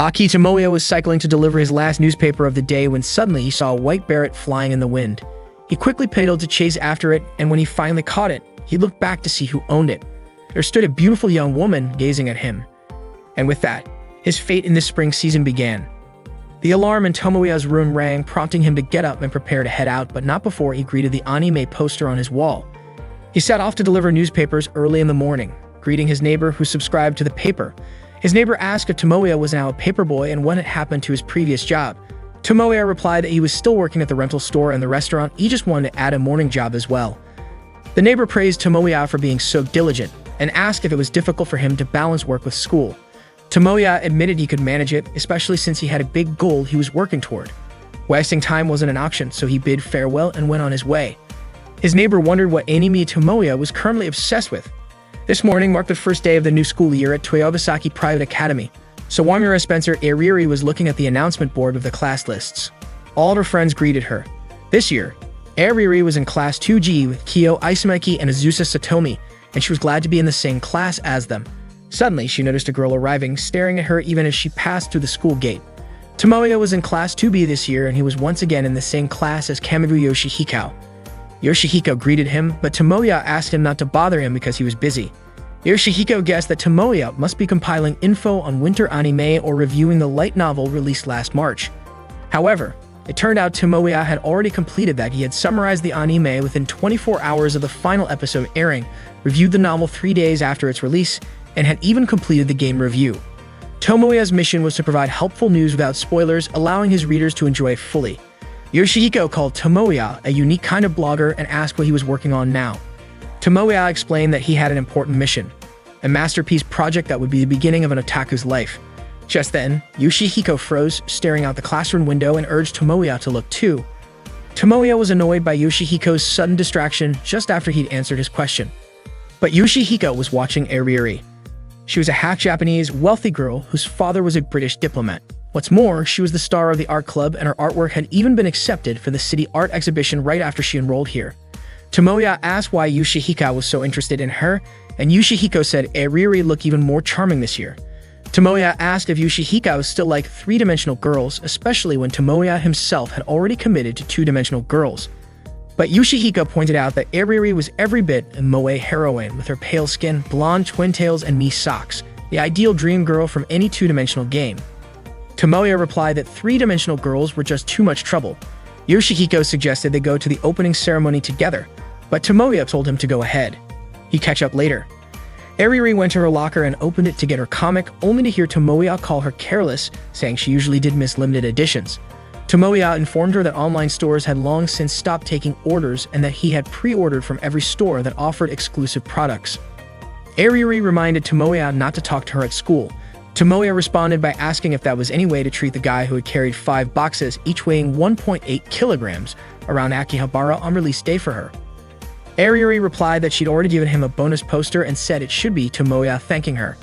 Aki Tomoya was cycling to deliver his last newspaper of the day when suddenly he saw a white beret flying in the wind. He quickly pedaled to chase after it, and when he finally caught it, he looked back to see who owned it. There stood a beautiful young woman gazing at him. And with that, his fate in this spring season began. The alarm in Tomoya's room rang, prompting him to get up and prepare to head out, but not before he greeted the anime poster on his wall. He set off to deliver newspapers early in the morning, greeting his neighbor who subscribed to the paper. His neighbor asked if Tomoya was now a paperboy and what had happened to his previous job. Tomoya replied that he was still working at the rental store and the restaurant, he just wanted to add a morning job as well. The neighbor praised Tomoya for being so diligent and asked if it was difficult for him to balance work with school. Tomoya admitted he could manage it, especially since he had a big goal he was working toward. Wasting time wasn't an option, so he bid farewell and went on his way. His neighbor wondered what anime Tomoya was currently obsessed with. This morning marked the first day of the new school year at Toyobasaki Private Academy. Sawamura Spencer Ariri was looking at the announcement board of the class lists. All her friends greeted her. This year, Ariri was in Class 2G with Kyo Isumaki and Azusa Satomi, and she was glad to be in the same class as them. Suddenly, she noticed a girl arriving, staring at her even as she passed through the school gate. Tomoya was in Class 2B this year, and he was once again in the same class as Kamibu Yoshihiko. Yoshihiko greeted him, but Tomoya asked him not to bother him because he was busy. Yoshihiko guessed that Tomoya must be compiling info on winter anime or reviewing the light novel released last March. However, it turned out Tomoya had already completed that. He had summarized the anime within 24 hours of the final episode airing, reviewed the novel 3 days after its release, and had even completed the game review. Tomoya's mission was to provide helpful news without spoilers, allowing his readers to enjoy it fully. Yoshihiko called Tomoya a unique kind of blogger and asked what he was working on now. Tomoya explained that he had an important mission, a masterpiece project that would be the beginning of an otaku's life. Just then, Yoshihiko froze, staring out the classroom window and urged Tomoya to look too. Tomoya was annoyed by Yoshihiko's sudden distraction just after he'd answered his question. But Yoshihiko was watching Ariri. She was a half-Japanese, wealthy girl whose father was a British diplomat. What's more, she was the star of the art club, and her artwork had even been accepted for the city art exhibition right after she enrolled here. Tomoya asked why Yoshihiko was so interested in her, and Yoshihiko said Ariri looked even more charming this year. Tomoya asked if Yoshihiko still liked three-dimensional girls, especially when Tomoya himself had already committed to two-dimensional girls. But Yoshihiko pointed out that Ariri was every bit a moe heroine with her pale skin, blonde twin tails, and knee socks, the ideal dream girl from any two-dimensional game. Tomoya replied that three-dimensional girls were just too much trouble. Yoshihiko suggested they go to the opening ceremony together, but Tomoya told him to go ahead. He'd catch up later. Ariri went to her locker and opened it to get her comic, only to hear Tomoya call her careless, saying she usually did miss limited editions. Tomoya informed her that online stores had long since stopped taking orders and that he had pre-ordered from every store that offered exclusive products. Ariri reminded Tomoya not to talk to her at school. Tomoya responded by asking if that was any way to treat the guy who had carried 5 boxes, each weighing 1.8 kilograms, around Akihabara on release day for her. Ariri replied that she'd already given him a bonus poster and said it should be Tomoya thanking her.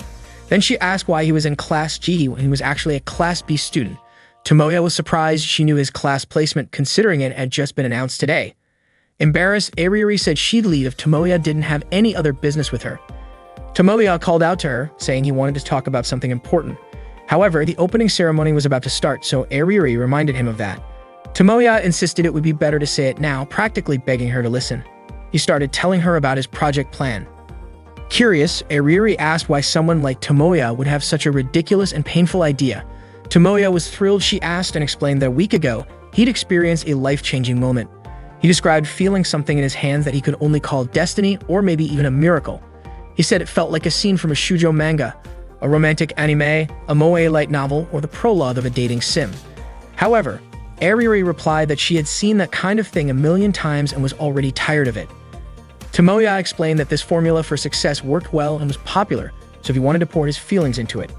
Then she asked why he was in Class G when he was actually a Class B student. Tomoya was surprised she knew his class placement, considering it had just been announced today. Embarrassed, Ariri said she'd leave if Tomoya didn't have any other business with her. Tomoya called out to her, saying he wanted to talk about something important. However, the opening ceremony was about to start, so Ariri reminded him of that. Tomoya insisted it would be better to say it now, practically begging her to listen. He started telling her about his project plan. Curious, Ariri asked why someone like Tomoya would have such a ridiculous and painful idea. Tomoya was thrilled. She asked and explained that a week ago, he'd experienced a life-changing moment. He described feeling something in his hands that he could only call destiny or maybe even a miracle. He said it felt like a scene from a shoujo manga, a romantic anime, a moe light novel, or the prologue of a dating sim. However, Ariri replied that she had seen that kind of thing a million times and was already tired of it. Tomoya explained that this formula for success worked well and was popular, so he wanted to pour his feelings into it.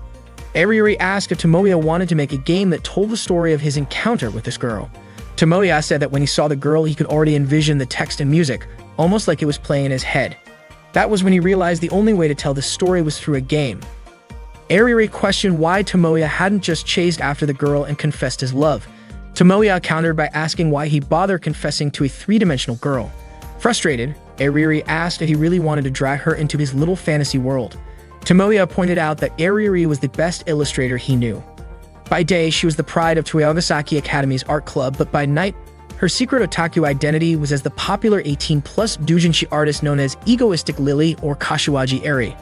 Ariri asked if Tomoya wanted to make a game that told the story of his encounter with this girl. Tomoya said that when he saw the girl, he could already envision the text and music, almost like it was playing in his head. That was when he realized the only way to tell the story was through a game. Ariri questioned why Tomoya hadn't just chased after the girl and confessed his love. Tomoya countered by asking why he bothered confessing to a three-dimensional girl. Frustrated, Ariri asked if he really wanted to drag her into his little fantasy world. Tomoya pointed out that Ariri was the best illustrator he knew. By day, she was the pride of Toyogasaki Academy's art club, but by night, her secret otaku identity was as the popular 18-plus doujinshi artist known as Egoistic Lily or Kashiwaji Eri.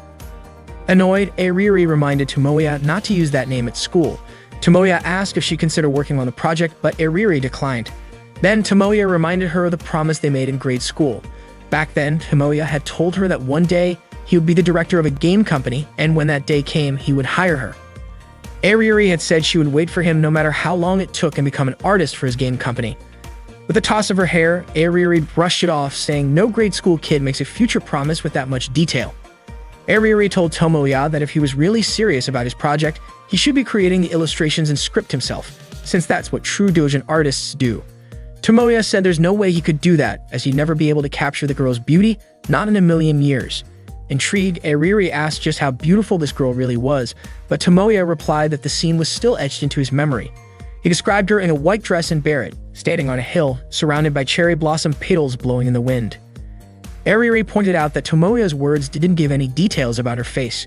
Annoyed, Ariri reminded Tomoya not to use that name at school. Tomoya asked if she considered working on the project, but Ariri declined. Then Tomoya reminded her of the promise they made in grade school. Back then, Tomoya had told her that one day he would be the director of a game company, and when that day came, he would hire her. Ariri had said she would wait for him no matter how long it took and become an artist for his game company. With a toss of her hair, Ariri brushed it off, saying no grade school kid makes a future promise with that much detail. Ariri told Tomoya that if he was really serious about his project, he should be creating the illustrations and script himself, since that's what true doujin artists do. Tomoya said there's no way he could do that, as he'd never be able to capture the girl's beauty, not in a million years. Intrigued, Ariri asked just how beautiful this girl really was, but Tomoya replied that the scene was still etched into his memory. He described her in a white dress and beret, standing on a hill, surrounded by cherry blossom petals blowing in the wind. Ariri pointed out that Tomoya's words didn't give any details about her face.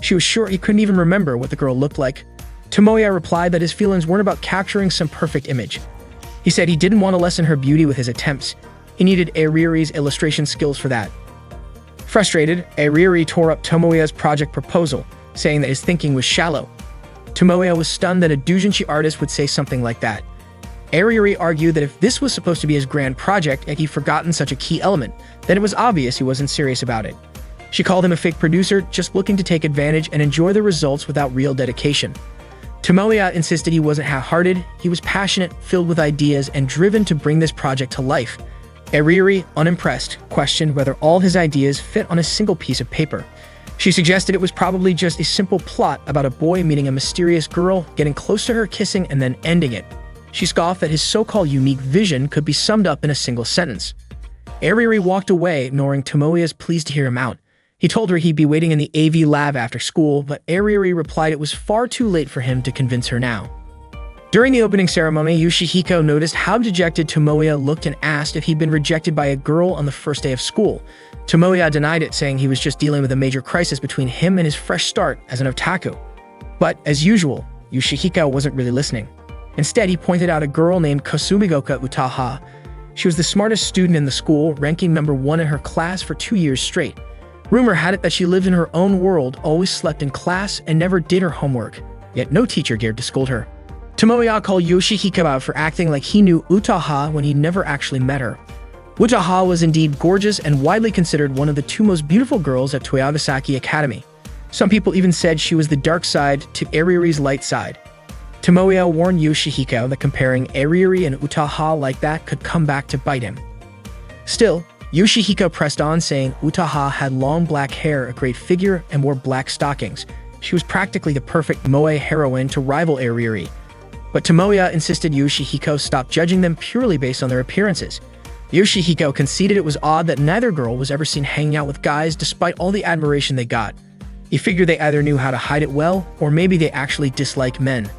She was sure he couldn't even remember what the girl looked like. Tomoya replied that his feelings weren't about capturing some perfect image. He said he didn't want to lessen her beauty with his attempts. He needed Ariri's illustration skills for that. Frustrated, Ariri tore up Tomoya's project proposal, saying that his thinking was shallow. Tomoya was stunned that a doujinshi artist would say something like that. Ariri argued that if this was supposed to be his grand project and he'd forgotten such a key element, then it was obvious he wasn't serious about it. She called him a fake producer, just looking to take advantage and enjoy the results without real dedication. Tomoya insisted he wasn't half-hearted, he was passionate, filled with ideas, and driven to bring this project to life. Ariri, unimpressed, questioned whether all his ideas fit on a single piece of paper. She suggested it was probably just a simple plot about a boy meeting a mysterious girl, getting close to her, kissing, and then ending it. She scoffed that his so-called unique vision could be summed up in a single sentence. Ariri walked away, ignoring Tomoya's pleas to hear him out. He told her he'd be waiting in the AV lab after school, but Ariri replied it was far too late for him to convince her now. During the opening ceremony, Yoshihiko noticed how dejected Tomoya looked and asked if he'd been rejected by a girl on the first day of school. Tomoya denied it, saying he was just dealing with a major crisis between him and his fresh start as an otaku. But, as usual, Yoshihiko wasn't really listening. Instead, he pointed out a girl named Kosumigoka Utaha. She was the smartest student in the school, ranking number 1 in her class for 2 years straight. Rumor had it that she lived in her own world, always slept in class, and never did her homework. Yet no teacher dared to scold her. Tomoya called Yoshihiko out for acting like he knew Utaha when he'd never actually met her. Utaha was indeed gorgeous and widely considered one of the 2 most beautiful girls at Toyogasaki Academy. Some people even said she was the dark side to Ariri's light side. Tomoya warned Yoshihiko that comparing Ariri and Utaha like that could come back to bite him. Still, Yoshihiko pressed on, saying Utaha had long black hair, a great figure, and wore black stockings. She was practically the perfect moe heroine to rival Ariri. But Tomoya insisted Yoshihiko stop judging them purely based on their appearances. Yoshihiko conceded it was odd that neither girl was ever seen hanging out with guys despite all the admiration they got. He figured they either knew how to hide it well, or maybe they actually dislike men.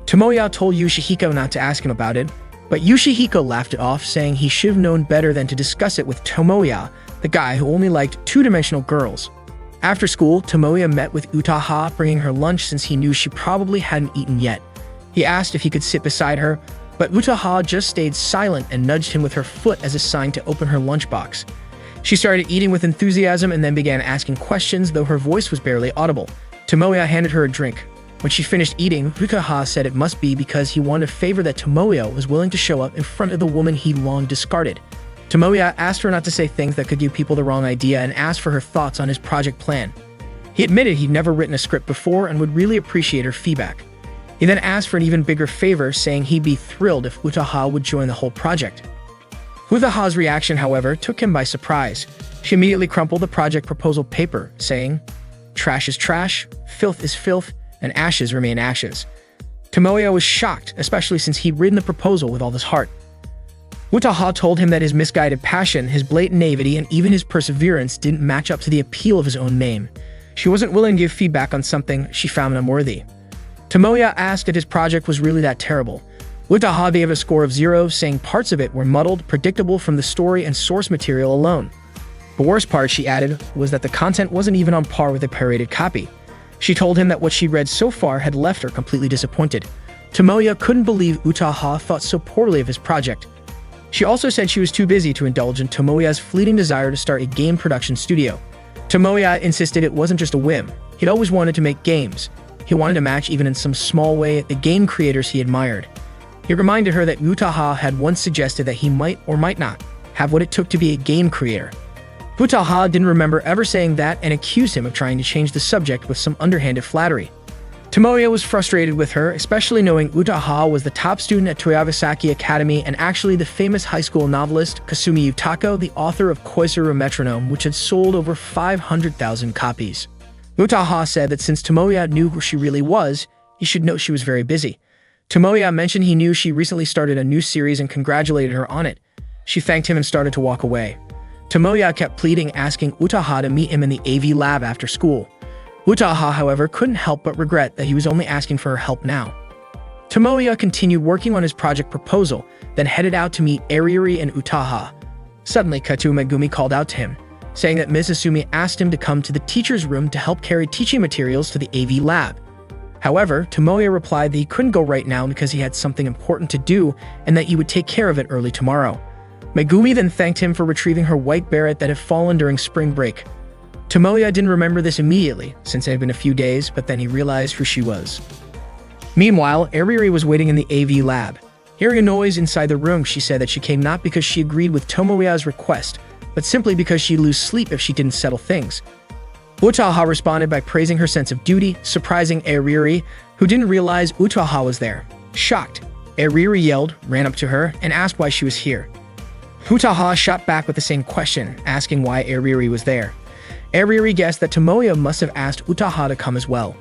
Tomoya told Yoshihiko not to ask him about it, but Yoshihiko laughed it off, saying he should have known better than to discuss it with Tomoya, the guy who only liked two-dimensional girls. After school, Tomoya met with Utaha, bringing her lunch since he knew she probably hadn't eaten yet. He asked if he could sit beside her, but Utaha just stayed silent and nudged him with her foot as a sign to open her lunchbox. She started eating with enthusiasm and then began asking questions, though her voice was barely audible. Tomoya handed her a drink. When she finished eating, Utaha said it must be because he wanted a favor that Tomoya was willing to show up in front of the woman he long discarded. Tomoya asked her not to say things that could give people the wrong idea and asked for her thoughts on his project plan. He admitted he'd never written a script before and would really appreciate her feedback. He then asked for an even bigger favor, saying he'd be thrilled if Utaha would join the whole project. Utaha's reaction, however, took him by surprise. She immediately crumpled the project proposal paper, saying, "Trash is trash, filth is filth, and ashes remain ashes." Tomoya was shocked, especially since he'd written the proposal with all his heart. Utaha told him that his misguided passion, his blatant naivety, and even his perseverance didn't match up to the appeal of his own name. She wasn't willing to give feedback on something she found unworthy. Tomoya asked if his project was really that terrible. Utaha gave a score of 0, saying parts of it were muddled, predictable from the story and source material alone. The worst part, she added, was that the content wasn't even on par with a pirated copy. She told him that what she'd read so far had left her completely disappointed. Tomoya couldn't believe Utaha thought so poorly of his project. She also said she was too busy to indulge in Tomoya's fleeting desire to start a game production studio. Tomoya insisted it wasn't just a whim. He'd always wanted to make games. He wanted to match, even in some small way, the game creators he admired. He reminded her that Utaha had once suggested that he might or might not have what it took to be a game creator. Utaha didn't remember ever saying that and accused him of trying to change the subject with some underhanded flattery. Tomoya was frustrated with her, especially knowing Utaha was the top student at Toyabasaki Academy and actually the famous high school novelist Kasumi Utako, the author of Koizuru Metronome, which had sold over 500,000 copies. Utaha said that since Tomoya knew who she really was, he should know she was very busy. Tomoya mentioned he knew she recently started a new series and congratulated her on it. She thanked him and started to walk away. Tomoya kept pleading, asking Utaha to meet him in the AV lab after school. Utaha, however, couldn't help but regret that he was only asking for her help now. Tomoya continued working on his project proposal, then headed out to meet Ariuri and Utaha. Suddenly, Kato Megumi called out to him, saying that Ms. Asumi asked him to come to the teacher's room to help carry teaching materials to the AV lab. However, Tomoya replied that he couldn't go right now because he had something important to do and that he would take care of it early tomorrow. Megumi then thanked him for retrieving her white beret that had fallen during spring break. Tomoya didn't remember this immediately, since it had been a few days, but then he realized who she was. Meanwhile, Ariuri was waiting in the AV lab. Hearing a noise inside the room, she said that she came not because she agreed with Tomoya's request, but simply because she'd lose sleep if she didn't settle things. Utaha responded by praising her sense of duty, surprising Ariuri, who didn't realize Utaha was there. Shocked, Ariuri yelled, ran up to her, and asked why she was here. Utaha shot back with the same question, asking why Ariuri was there. Ariuri guessed that Tomoya must have asked Utaha to come as well.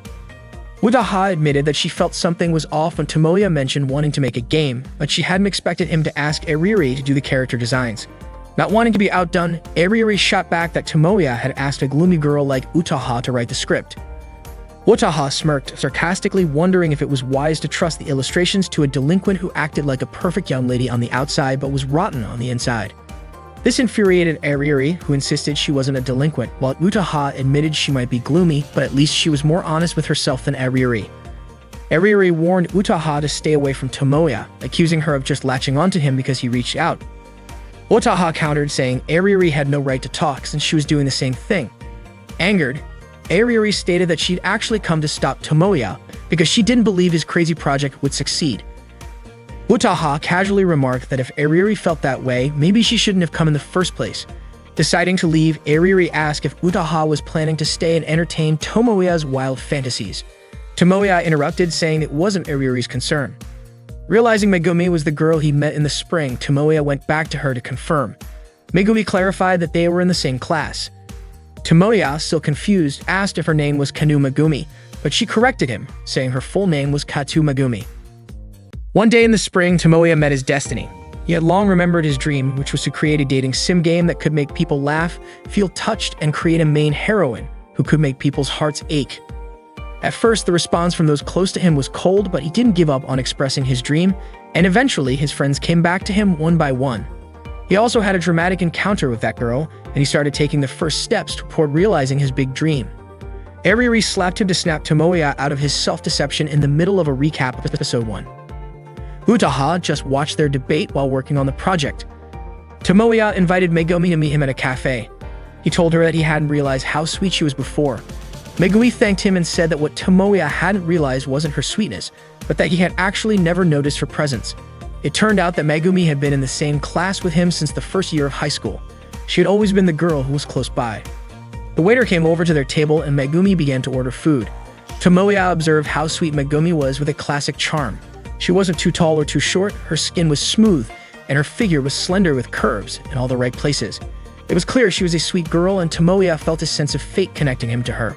Utaha admitted that she felt something was off when Tomoya mentioned wanting to make a game, but she hadn't expected him to ask Ariuri to do the character designs. Not wanting to be outdone, Ariuri shot back that Tomoya had asked a gloomy girl like Utaha to write the script. Utaha smirked, sarcastically wondering if it was wise to trust the illustrations to a delinquent who acted like a perfect young lady on the outside but was rotten on the inside. This infuriated Ariuri, who insisted she wasn't a delinquent, while Utaha admitted she might be gloomy, but at least she was more honest with herself than Ariuri. Ariuri warned Utaha to stay away from Tomoya, accusing her of just latching onto him because he reached out. Utaha countered, saying Ariuri had no right to talk since she was doing the same thing. Angered, Ariuri stated that she'd actually come to stop Tomoya because she didn't believe his crazy project would succeed. Utaha casually remarked that if Ariuri felt that way, maybe she shouldn't have come in the first place. Deciding to leave, Ariuri asked if Utaha was planning to stay and entertain Tomoya's wild fantasies. Tomoya interrupted, saying it wasn't Ariuri's concern. Realizing Megumi was the girl he met in the spring, Tomoya went back to her to confirm. Megumi clarified that they were in the same class. Tomoya, still confused, asked if her name was Kanu Megumi, but she corrected him, saying her full name was Kato Megumi. One day in the spring, Tomoya met his destiny. He had long remembered his dream, which was to create a dating sim game that could make people laugh, feel touched, and create a main heroine who could make people's hearts ache. At first, the response from those close to him was cold, but he didn't give up on expressing his dream, and eventually his friends came back to him one by one. He also had a dramatic encounter with that girl, and he started taking the first steps toward realizing his big dream. Ariuri slapped him to snap Tomoya out of his self-deception in the middle of a recap of episode 1. Utaha just watched their debate while working on the project. Tomoya invited Megumi to meet him at a cafe. He told her that he hadn't realized how sweet she was before. Megumi thanked him and said that what Tomoya hadn't realized wasn't her sweetness, but that he had actually never noticed her presence. It turned out that Megumi had been in the same class with him since the first year of high school. She had always been the girl who was close by. The waiter came over to their table and Megumi began to order food. Tomoya observed how sweet Megumi was with a classic charm. She wasn't too tall or too short, her skin was smooth, and her figure was slender with curves in all the right places. It was clear she was a sweet girl, and Tomoya felt a sense of fate connecting him to her.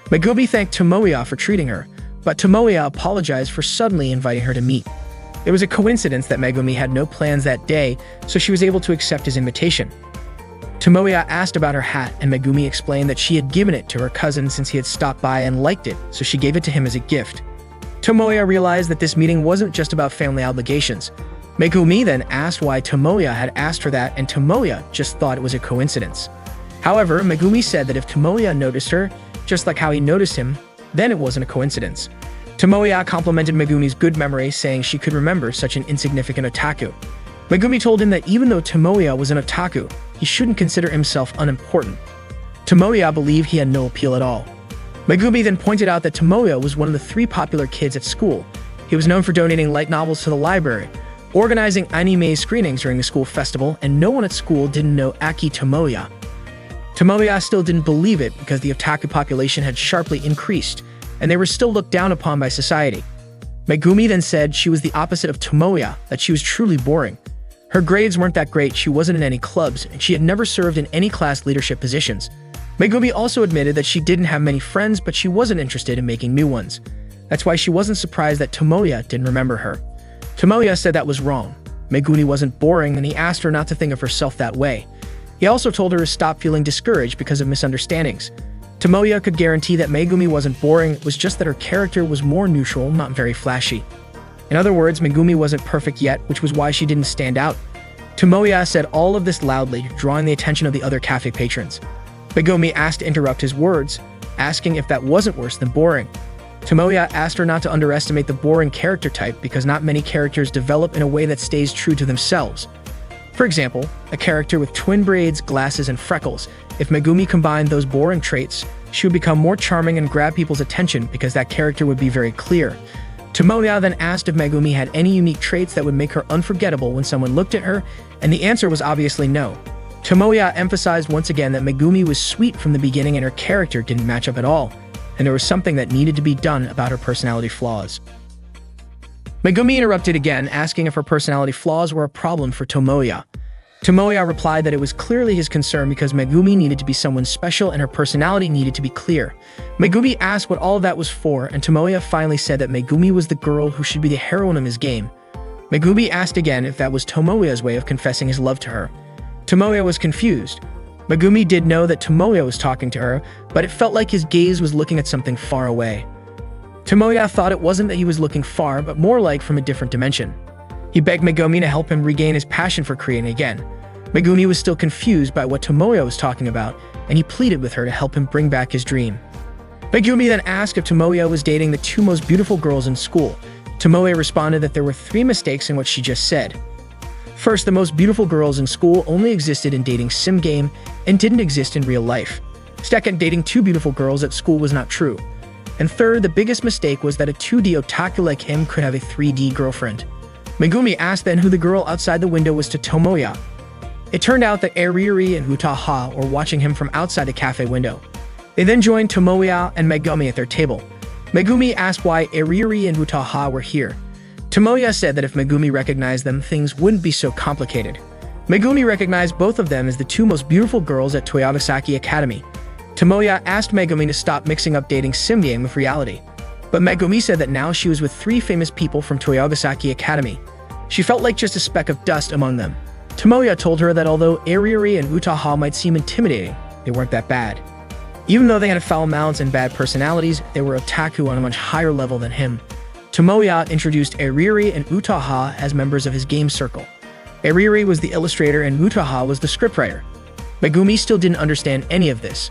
Megumi thanked Tomoya for treating her, but Tomoya apologized for suddenly inviting her to meet. It was a coincidence that Megumi had no plans that day, so she was able to accept his invitation. Tomoya asked about her hat, and Megumi explained that she had given it to her cousin since he had stopped by and liked it, so she gave it to him as a gift. Tomoya realized that this meeting wasn't just about family obligations. Megumi then asked why Tomoya had asked her that, and Tomoya just thought it was a coincidence. However, Megumi said that if Tomoya noticed her, just like how he noticed him, then it wasn't a coincidence. Tomoya complimented Megumi's good memory, saying she could remember such an insignificant otaku. Megumi told him that even though Tomoya was an otaku, he shouldn't consider himself unimportant. Tomoya believed he had no appeal at all. Megumi then pointed out that Tomoya was one of the 3 popular kids at school. He was known for donating light novels to the library, organizing anime screenings during the school festival, and no one at school didn't know Aki Tomoya. Tomoya still didn't believe it because the otaku population had sharply increased, and they were still looked down upon by society. Megumi then said she was the opposite of Tomoya, that she was truly boring. Her grades weren't that great, she wasn't in any clubs, and she had never served in any class leadership positions. Megumi also admitted that she didn't have many friends, but she wasn't interested in making new ones. That's why she wasn't surprised that Tomoya didn't remember her. Tomoya said that was wrong. Megumi wasn't boring, and he asked her not to think of herself that way. He also told her to stop feeling discouraged because of misunderstandings. Tomoya could guarantee that Megumi wasn't boring, it was just that her character was more neutral, not very flashy. In other words, Megumi wasn't perfect yet, which was why she didn't stand out. Tomoya said all of this loudly, drawing the attention of the other cafe patrons. Megumi asked to interrupt his words, asking if that wasn't worse than boring. Tomoya asked her not to underestimate the boring character type because not many characters develop in a way that stays true to themselves. For example, a character with twin braids, glasses, and freckles. If Megumi combined those boring traits, she would become more charming and grab people's attention because that character would be very clear. Tomoya then asked if Megumi had any unique traits that would make her unforgettable when someone looked at her, and the answer was obviously no. Tomoya emphasized once again that Megumi was sweet from the beginning and her character didn't match up at all, and there was something that needed to be done about her personality flaws. Megumi interrupted again, asking if her personality flaws were a problem for Tomoya. Tomoya replied that it was clearly his concern because Megumi needed to be someone special and her personality needed to be clear. Megumi asked what all of that was for, and Tomoya finally said that Megumi was the girl who should be the heroine of his game. Megumi asked again if that was Tomoya's way of confessing his love to her. Tomoya was confused. Megumi did know that Tomoya was talking to her, but it felt like his gaze was looking at something far away. Tomoya thought it wasn't that he was looking far, but more like from a different dimension. He begged Megumi to help him regain his passion for creating again. Megumi was still confused by what Tomoya was talking about, and he pleaded with her to help him bring back his dream. Megumi then asked if Tomoya was dating the 2 most beautiful girls in school. Tomoya responded that there were 3 mistakes in what she just said. First, the most beautiful girls in school only existed in dating sim game and didn't exist in real life. Second, dating 2 beautiful girls at school was not true. And third, the biggest mistake was that a 2D otaku like him could have a 3D girlfriend. Megumi asked then who the girl outside the window was to Tomoya. It turned out that Eriri and Utaha were watching him from outside the cafe window. They then joined Tomoya and Megumi at their table. Megumi asked why Eriri and Utaha were here. Tomoya said that if Megumi recognized them, things wouldn't be so complicated. Megumi recognized both of them as the 2 most beautiful girls at Toyogasaki Academy. Tomoya asked Megumi to stop mixing up dating sim game with reality. But Megumi said that now she was with 3 famous people from Toyogasaki Academy. She felt like just a speck of dust among them. Tomoya told her that although Eriri and Utaha might seem intimidating, they weren't that bad. Even though they had foul mouths and bad personalities, they were otaku on a much higher level than him. Tomoya introduced Eriri and Utaha as members of his game circle. Eriri was the illustrator and Utaha was the scriptwriter. Megumi still didn't understand any of this.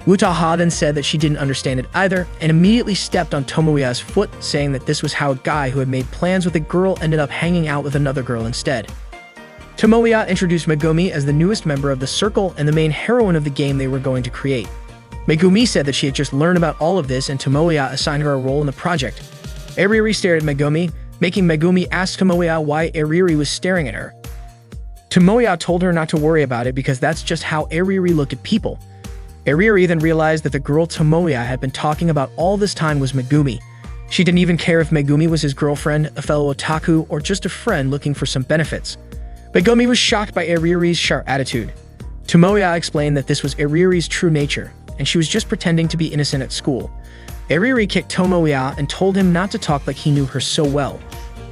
Utaha then said that she didn't understand it either and immediately stepped on Tomoya's foot, saying that this was how a guy who had made plans with a girl ended up hanging out with another girl instead. Tomoya introduced Megumi as the newest member of the circle and the main heroine of the game they were going to create. Megumi said that she had just learned about all of this and Tomoya assigned her a role in the project. Eriri stared at Megumi, making Megumi ask Tomoya why Eriri was staring at her. Tomoya told her not to worry about it because that's just how Eriri looked at people. Eriri then realized that the girl Tomoya had been talking about all this time was Megumi. She didn't even care if Megumi was his girlfriend, a fellow otaku, or just a friend looking for some benefits. Megumi was shocked by Eriri's sharp attitude. Tomoya explained that this was Eriri's true nature, and she was just pretending to be innocent at school. Eriri kicked Tomoya and told him not to talk like he knew her so well.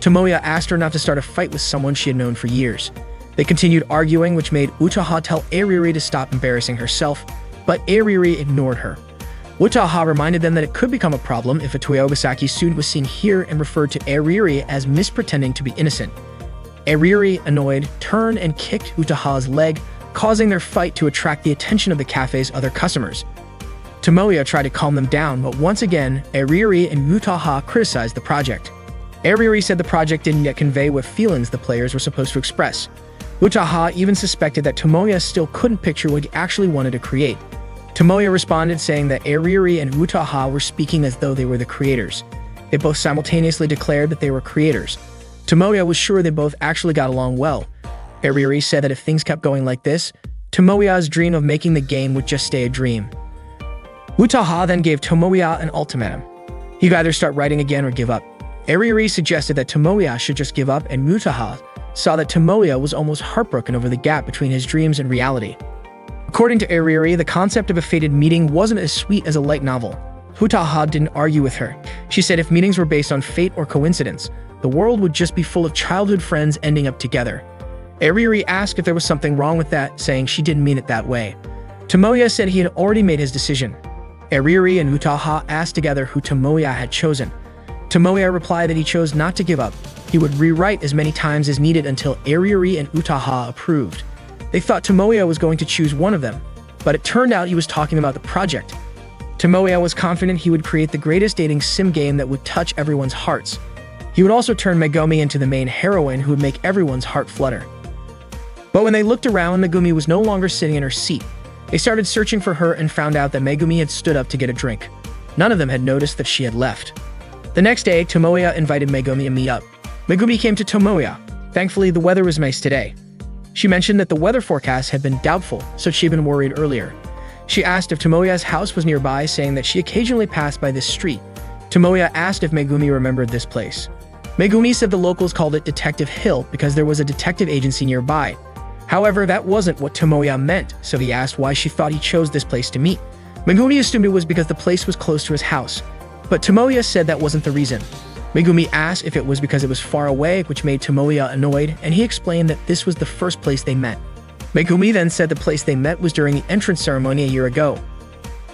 Tomoya asked her not to start a fight with someone she had known for years. They continued arguing, which made Utaha tell Eriri to stop embarrassing herself, but Eriri ignored her. Utaha reminded them that it could become a problem if a Toyogasaki student was seen here and referred to Eriri as mispretending to be innocent. Eriri, annoyed, turned and kicked Utaha's leg, causing their fight to attract the attention of the cafe's other customers. Tomoya tried to calm them down, but once again, Airi and Utaha criticized the project. Airi said the project didn't yet convey what feelings the players were supposed to express. Utaha even suspected that Tomoya still couldn't picture what he actually wanted to create. Tomoya responded saying that Airi and Utaha were speaking as though they were the creators. They both simultaneously declared that they were creators. Tomoya was sure they both actually got along well. Airi said that if things kept going like this, Tomoya's dream of making the game would just stay a dream. Utaha then gave Tomoya an ultimatum. He could either start writing again or give up. Airi suggested that Tomoya should just give up, and Utaha saw that Tomoya was almost heartbroken over the gap between his dreams and reality. According to Airi, the concept of a fated meeting wasn't as sweet as a light novel. Utaha didn't argue with her. She said if meetings were based on fate or coincidence, the world would just be full of childhood friends ending up together. Airi asked if there was something wrong with that, saying she didn't mean it that way. Tomoya said he had already made his decision. Airi and Utaha asked together who Tomoya had chosen. Tomoya replied that he chose not to give up. He would rewrite as many times as needed until Airi and Utaha approved. They thought Tomoya was going to choose one of them, but it turned out he was talking about the project. Tomoya was confident he would create the greatest dating sim game that would touch everyone's hearts. He would also turn Megumi into the main heroine who would make everyone's heart flutter. But when they looked around, Megumi was no longer sitting in her seat. They started searching for her and found out that Megumi had stood up to get a drink. None of them had noticed that she had left. The next day, Tomoya invited Megumi to meet up. Megumi came to Tomoya. Thankfully, the weather was nice today. She mentioned that the weather forecast had been doubtful, so she'd been worried earlier. She asked if Tomoya's house was nearby, saying that she occasionally passed by this street. Tomoya asked if Megumi remembered this place. Megumi said the locals called it Detective Hill because there was a detective agency nearby. However, that wasn't what Tomoya meant, so he asked why she thought he chose this place to meet. Megumi assumed it was because the place was close to his house, but Tomoya said that wasn't the reason. Megumi asked if it was because it was far away, which made Tomoya annoyed, and he explained that this was the first place they met. Megumi then said the place they met was during the entrance ceremony a year ago.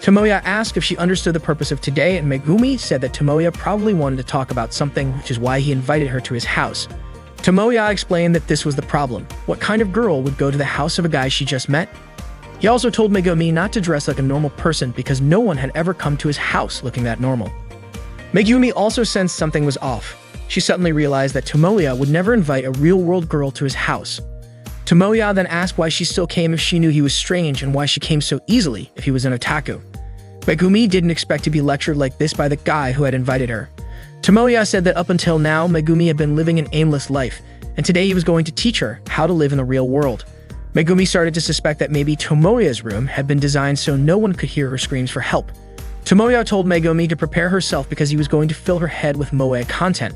Tomoya asked if she understood the purpose of today, and Megumi said that Tomoya probably wanted to talk about something, which is why he invited her to his house. Tomoya explained that this was the problem. What kind of girl would go to the house of a guy she just met? He also told Megumi not to dress like a normal person because no one had ever come to his house looking that normal. Megumi also sensed something was off. She suddenly realized that Tomoya would never invite a real-world girl to his house. Tomoya then asked why she still came if she knew he was strange and why she came so easily if he was an otaku. Megumi didn't expect to be lectured like this by the guy who had invited her. Tomoya said that up until now, Megumi had been living an aimless life, and today he was going to teach her how to live in the real world. Megumi started to suspect that maybe Tomoya's room had been designed so no one could hear her screams for help. Tomoya told Megumi to prepare herself because he was going to fill her head with moe content.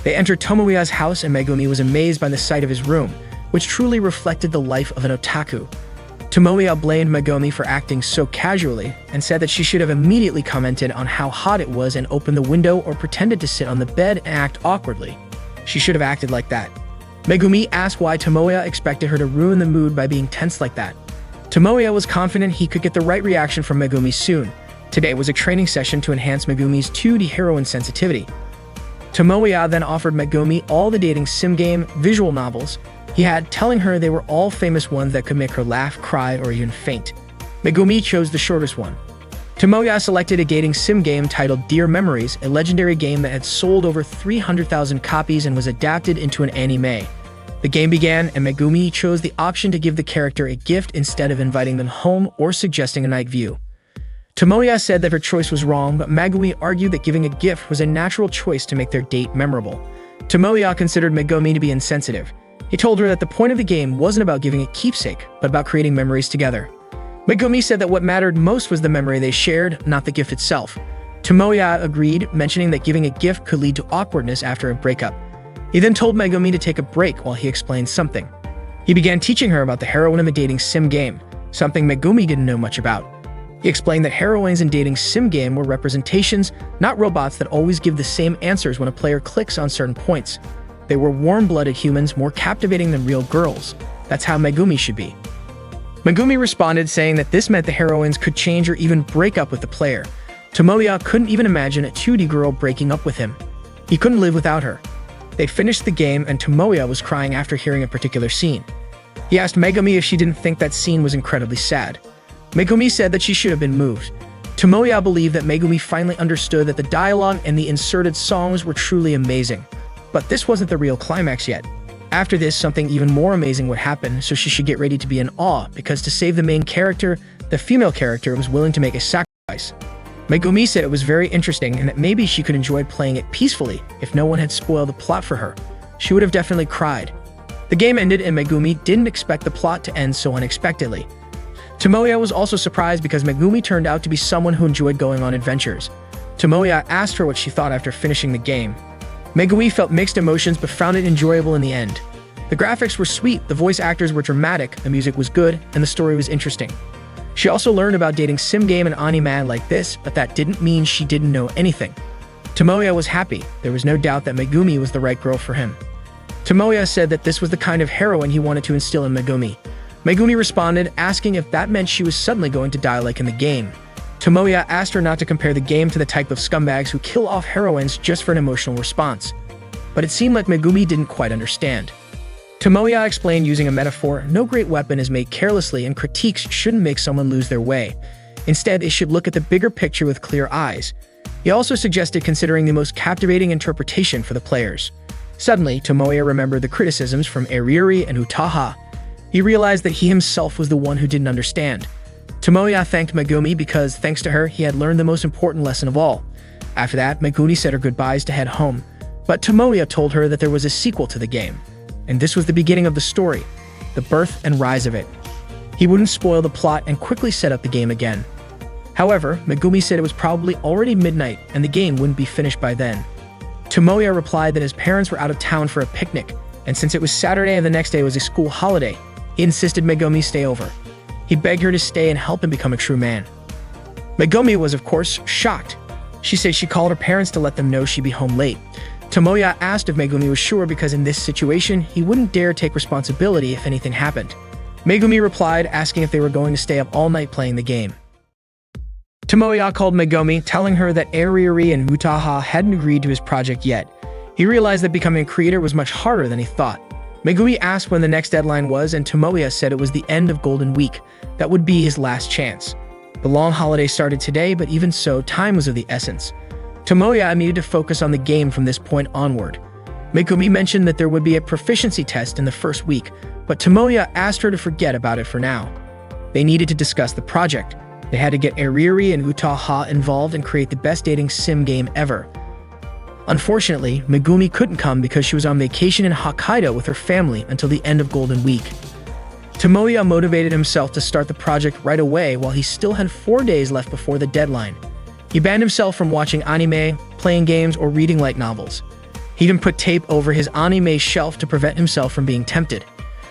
They entered Tomoya's house and Megumi was amazed by the sight of his room, which truly reflected the life of an otaku. Tomoya blamed Megumi for acting so casually and said that she should have immediately commented on how hot it was and opened the window or pretended to sit on the bed and act awkwardly. She should have acted like that. Megumi asked why Tomoya expected her to ruin the mood by being tense like that. Tomoya was confident he could get the right reaction from Megumi soon. Today was a training session to enhance Megumi's 2D heroine sensitivity. Tomoya then offered Megumi all the dating sim game visual novels he had, telling her they were all famous ones that could make her laugh, cry, or even faint. Megumi chose the shortest one. Tomoya selected a dating sim game titled Dear Memories, a legendary game that had sold over 300,000 copies and was adapted into an anime. The game began, and Megumi chose the option to give the character a gift instead of inviting them home or suggesting a night view. Tomoya said that her choice was wrong, but Megumi argued that giving a gift was a natural choice to make their date memorable. Tomoya considered Megumi to be insensitive. He told her that the point of the game wasn't about giving a keepsake, but about creating memories together. Megumi said that what mattered most was the memory they shared, not the gift itself. Tomoya agreed, mentioning that giving a gift could lead to awkwardness after a breakup. He then told Megumi to take a break while he explained something. He began teaching her about the heroine of a dating sim game, something Megumi didn't know much about. He explained that heroines in dating sim game were representations, not robots that always give the same answers when a player clicks on certain points. They were warm-blooded humans, more captivating than real girls. That's how Megumi should be. Megumi responded, saying that this meant the heroines could change or even break up with the player. Tomoya couldn't even imagine a 2D girl breaking up with him. He couldn't live without her. They finished the game and Tomoya was crying after hearing a particular scene. He asked Megumi if she didn't think that scene was incredibly sad. Megumi said that she should have been moved. Tomoya believed that Megumi finally understood that the dialogue and the inserted songs were truly amazing. But this wasn't the real climax yet. After this, something even more amazing would happen, so she should get ready to be in awe, because to save the main character, the female character was willing to make a sacrifice. Megumi said it was very interesting and that maybe she could enjoy playing it peacefully if no one had spoiled the plot for her. She would have definitely cried. The game ended and Megumi didn't expect the plot to end so unexpectedly. Tomoya was also surprised because Megumi turned out to be someone who enjoyed going on adventures. Tomoya asked her what she thought after finishing the game. Megumi felt mixed emotions but found it enjoyable in the end. The graphics were sweet, the voice actors were dramatic, the music was good, and the story was interesting. She also learned about dating sim game and anime like this, but that didn't mean she didn't know anything. Tomoya was happy. There was no doubt that Megumi was the right girl for him. Tomoya said that this was the kind of heroine he wanted to instill in Megumi. Megumi responded, asking if that meant she was suddenly going to die like in the game. Tomoya asked her not to compare the game to the type of scumbags who kill off heroines just for an emotional response. But it seemed like Megumi didn't quite understand. Tomoya explained using a metaphor, no great weapon is made carelessly and critiques shouldn't make someone lose their way. Instead, it should look at the bigger picture with clear eyes. He also suggested considering the most captivating interpretation for the players. Suddenly, Tomoya remembered the criticisms from Eriri and Utaha. He realized that he himself was the one who didn't understand. Tomoya thanked Megumi because, thanks to her, he had learned the most important lesson of all. After that, Megumi said her goodbyes to head home. But Tomoya told her that there was a sequel to the game. And this was the beginning of the story, the birth and rise of it. He wouldn't spoil the plot and quickly set up the game again. However, Megumi said it was probably already midnight and the game wouldn't be finished by then. Tomoya replied that his parents were out of town for a picnic, and since it was Saturday and the next day was a school holiday, he insisted Megumi stay over. He begged her to stay and help him become a true man. Megumi was, of course, shocked. She said she called her parents to let them know she'd be home late. Tomoya asked if Megumi was sure because in this situation, he wouldn't dare take responsibility if anything happened. Megumi replied, asking if they were going to stay up all night playing the game. Tomoya called Megumi, telling her that Eriri and Utaha hadn't agreed to his project yet. He realized that becoming a creator was much harder than he thought. Megumi asked when the next deadline was, and Tomoya said it was the end of Golden Week. That would be his last chance. The long holiday started today, but even so, time was of the essence. Tomoya needed to focus on the game from this point onward. Megumi mentioned that there would be a proficiency test in the first week, but Tomoya asked her to forget about it for now. They needed to discuss the project. They had to get Eriri and Utaha involved and create the best dating sim game ever. Unfortunately, Megumi couldn't come because she was on vacation in Hokkaido with her family until the end of Golden Week. Tomoya motivated himself to start the project right away while he still had 4 days left before the deadline. He banned himself from watching anime, playing games, or reading light novels. He even put tape over his anime shelf to prevent himself from being tempted.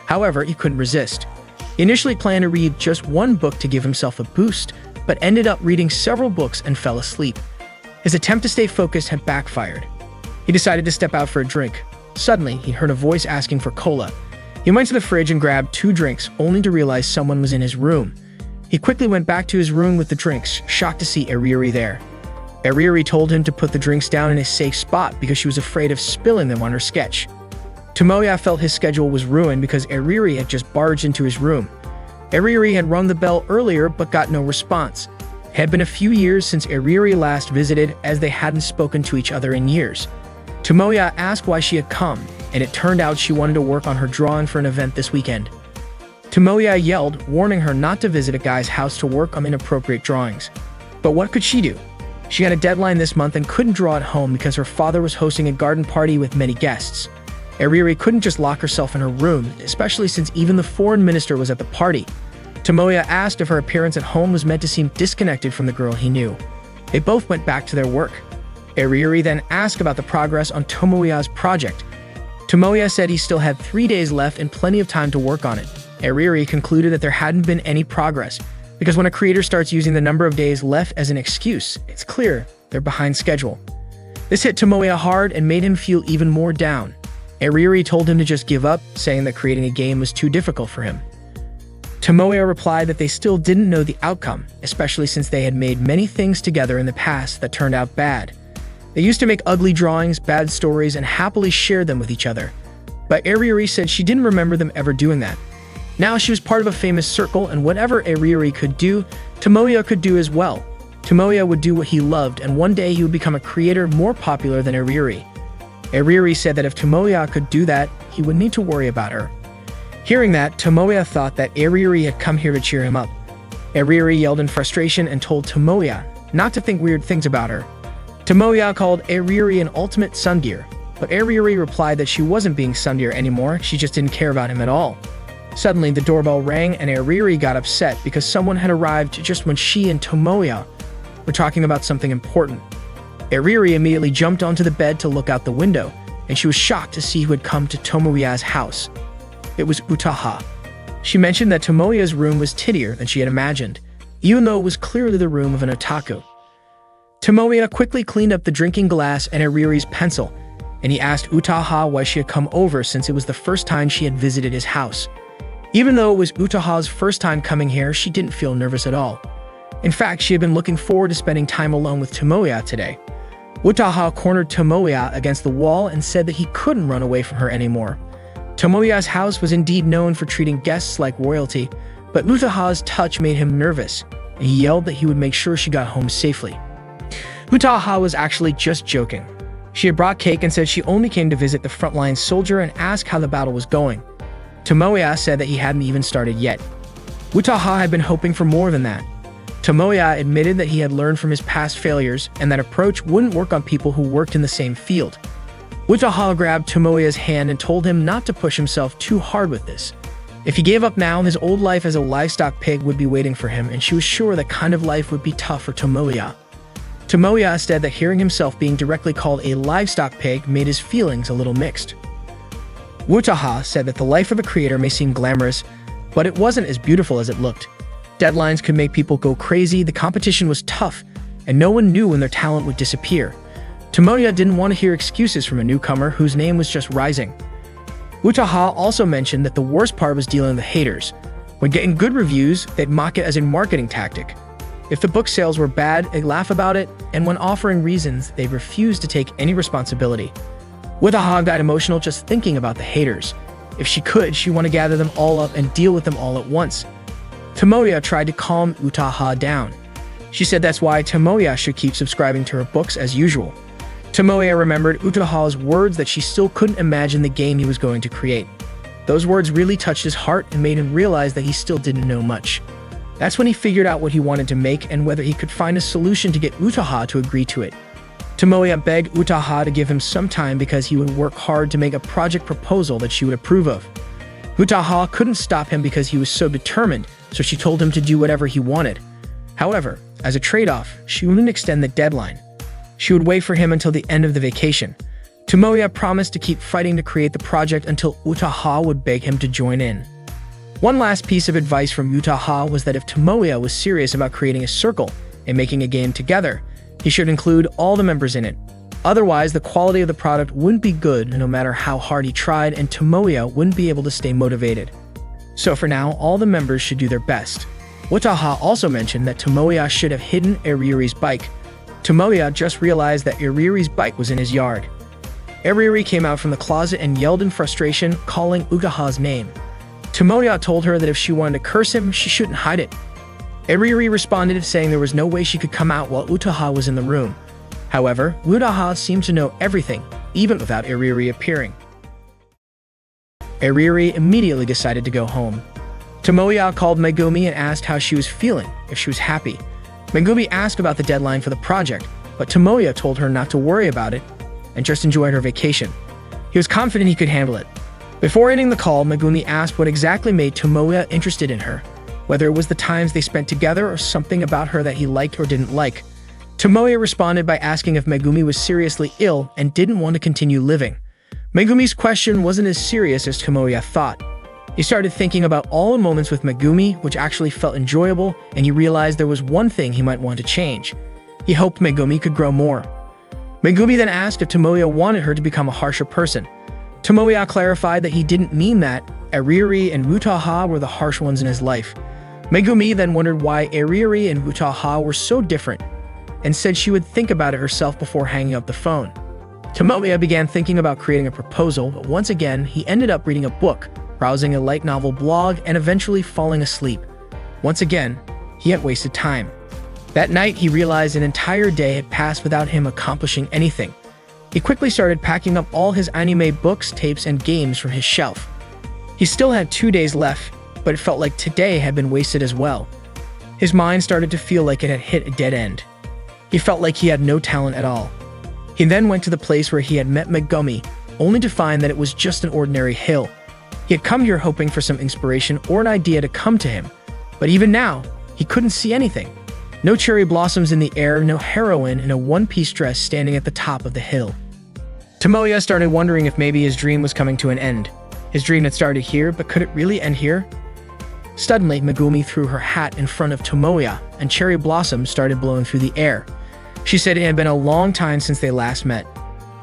However, he couldn't resist. He initially planned to read just one book to give himself a boost, but ended up reading several books and fell asleep. His attempt to stay focused had backfired. He decided to step out for a drink. Suddenly, he heard a voice asking for cola. He went to the fridge and grabbed 2 drinks, only to realize someone was in his room. He quickly went back to his room with the drinks, shocked to see Eriri there. Eriri told him to put the drinks down in a safe spot because she was afraid of spilling them on her sketch. Tomoya felt his schedule was ruined because Eriri had just barged into his room. Eriri had rung the bell earlier but got no response. It had been a few years since Eriri last visited, as they hadn't spoken to each other in years. Tomoya asked why she had come, and it turned out she wanted to work on her drawing for an event this weekend. Tomoya yelled, warning her not to visit a guy's house to work on inappropriate drawings. But what could she do? She had a deadline this month and couldn't draw at home because her father was hosting a garden party with many guests. Eriri couldn't just lock herself in her room, especially since even the foreign minister was at the party. Tomoya asked if her appearance at home was meant to seem disconnected from the girl he knew. They both went back to their work. Eriri then asked about the progress on Tomoya's project. Tomoya said he still had 3 days left and plenty of time to work on it. Eriri concluded that there hadn't been any progress, because when a creator starts using the number of days left as an excuse, it's clear they're behind schedule. This hit Tomoya hard and made him feel even more down. Eriri told him to just give up, saying that creating a game was too difficult for him. Tomoya replied that they still didn't know the outcome, especially since they had made many things together in the past that turned out bad. They used to make ugly drawings, bad stories, and happily shared them with each other. But Eriri said she didn't remember them ever doing that. Now she was part of a famous circle, and whatever Eriri could do, Tomoya could do as well. Tomoya would do what he loved, and one day he would become a creator more popular than Iriri. Iriri said that if Tomoya could do that, he wouldn't need to worry about her. Hearing that, Tomoya thought that Iriri had come here to cheer him up. Iriri yelled in frustration and told Tomoya not to think weird things about her. Tomoya called Iriri an ultimate sundeer, but Iriri replied that she wasn't being sundeer anymore, she just didn't care about him at all. Suddenly, the doorbell rang and Iriri got upset because someone had arrived just when she and Tomoya were talking about something important. Iriri immediately jumped onto the bed to look out the window, and she was shocked to see who had come to Tomoya's house. It was Utaha. She mentioned that Tomoya's room was tittier than she had imagined, even though it was clearly the room of an otaku. Tomoya quickly cleaned up the drinking glass and Iriri's pencil, and he asked Utaha why she had come over since it was the first time she had visited his house. Even though it was Utaha's first time coming here, she didn't feel nervous at all. In fact, she had been looking forward to spending time alone with Tomoya today. Utaha cornered Tomoya against the wall and said that he couldn't run away from her anymore. Tomoya's house was indeed known for treating guests like royalty, but Utaha's touch made him nervous, and he yelled that he would make sure she got home safely. Utaha was actually just joking. She had brought cake and said she only came to visit the frontline soldier and ask how the battle was going. Tomoya said that he hadn't even started yet. Utaha had been hoping for more than that. Tomoya admitted that he had learned from his past failures and that approach wouldn't work on people who worked in the same field. Utaha grabbed Tomoya's hand and told him not to push himself too hard with this. If he gave up now, his old life as a livestock pig would be waiting for him, and she was sure that kind of life would be tough for Tomoya. Tomoya said that hearing himself being directly called a livestock pig made his feelings a little mixed. Utaha said that the life of a creator may seem glamorous, but it wasn't as beautiful as it looked. Deadlines could make people go crazy, the competition was tough, and no one knew when their talent would disappear. Tomoya didn't want to hear excuses from a newcomer whose name was just rising. Utaha also mentioned that the worst part was dealing with the haters. When getting good reviews, they'd mock it as a marketing tactic. If the book sales were bad, they'd laugh about it, and when offering reasons, they'd refuse to take any responsibility. Utaha got emotional just thinking about the haters. If she could, she wanted to gather them all up and deal with them all at once. Tomoya tried to calm Utaha down. She said that's why Tomoya should keep subscribing to her books as usual. Tomoya remembered Utaha's words that she still couldn't imagine the game he was going to create. Those words really touched his heart and made him realize that he still didn't know much. That's when he figured out what he wanted to make and whether he could find a solution to get Utaha to agree to it. Tomoya begged Utaha to give him some time because he would work hard to make a project proposal that she would approve of. Utaha couldn't stop him because he was so determined, so she told him to do whatever he wanted. However, as a trade-off, she wouldn't extend the deadline. She would wait for him until the end of the vacation. Tomoya promised to keep fighting to create the project until Utaha would beg him to join in. One last piece of advice from Utaha was that if Tomoya was serious about creating a circle and making a game together, he should include all the members in it. Otherwise, the quality of the product wouldn't be good no matter how hard he tried, and Tomoya wouldn't be able to stay motivated. So for now, all the members should do their best. Utaha also mentioned that Tomoya should have hidden Iriri's bike. Tomoya just realized that Iriri's bike was in his yard. Iriri came out from the closet and yelled in frustration, calling Utaha's name. Tomoya told her that if she wanted to curse him, she shouldn't hide it. Iriri responded saying there was no way she could come out while Utaha was in the room. However, Utaha seemed to know everything, even without Iriri appearing. Iriri immediately decided to go home. Tomoya called Megumi and asked how she was feeling, if she was happy. Megumi asked about the deadline for the project, but Tomoya told her not to worry about it and just enjoy her vacation. He was confident he could handle it. Before ending the call, Megumi asked what exactly made Tomoya interested in her, whether it was the times they spent together or something about her that he liked or didn't like. Tomoya responded by asking if Megumi was seriously ill and didn't want to continue living. Megumi's question wasn't as serious as Tomoya thought. He started thinking about all the moments with Megumi, which actually felt enjoyable, and he realized there was one thing he might want to change. He hoped Megumi could grow more. Megumi then asked if Tomoya wanted her to become a harsher person. Tomoya clarified that he didn't mean that. Iriri and Utaha were the harsh ones in his life. Megumi then wondered why Iriri and Utaha were so different, and said she would think about it herself before hanging up the phone. Tomoya began thinking about creating a proposal, but once again, he ended up reading a book, browsing a light novel blog, and eventually falling asleep. Once again, he had wasted time. That night, he realized an entire day had passed without him accomplishing anything. He quickly started packing up all his anime books, tapes, and games from his shelf. He still had 2 days left, but it felt like today had been wasted as well. His mind started to feel like it had hit a dead end. He felt like he had no talent at all. He then went to the place where he had met Megumi, only to find that it was just an ordinary hill. He had come here hoping for some inspiration or an idea to come to him, but even now, he couldn't see anything. No cherry blossoms in the air, no heroine in a one-piece dress standing at the top of the hill. Tomoya started wondering if maybe his dream was coming to an end. His dream had started here, but could it really end here? Suddenly, Megumi threw her hat in front of Tomoya, and cherry blossoms started blowing through the air. She said it had been a long time since they last met.